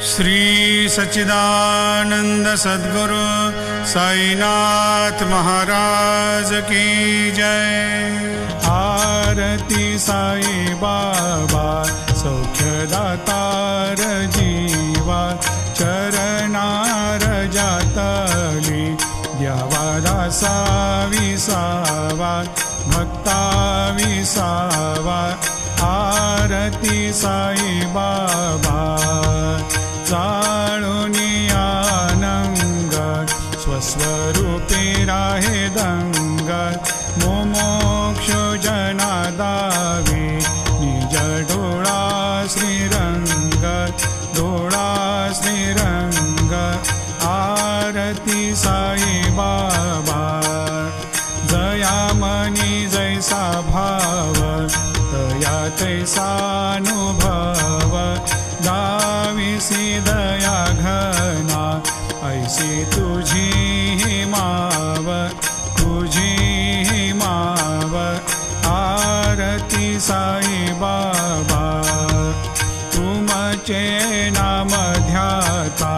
श्री सच्चिदानंद सद्गुरु साईनाथ महाराज की जय। आरती साई बाबा सौख्यदातार जीवा, चरणार जातली द्यावा दासा विसावा, भक्ता विसावा। आरती साई बाबा जाणूनी आनंद, स्वस्वरूपी राहे दंग। मोमोक्ष जना दावी निज डोळा श्रीरंग, डोळा श्रीरंग। आरती साई बाबा जयामनी जैसा भाव, तया तैसानुभव। दाविसी दया घना ऐसी तुझी माव, तुझी माव। आरती साई बाबा तुमचे नाम ध्याता,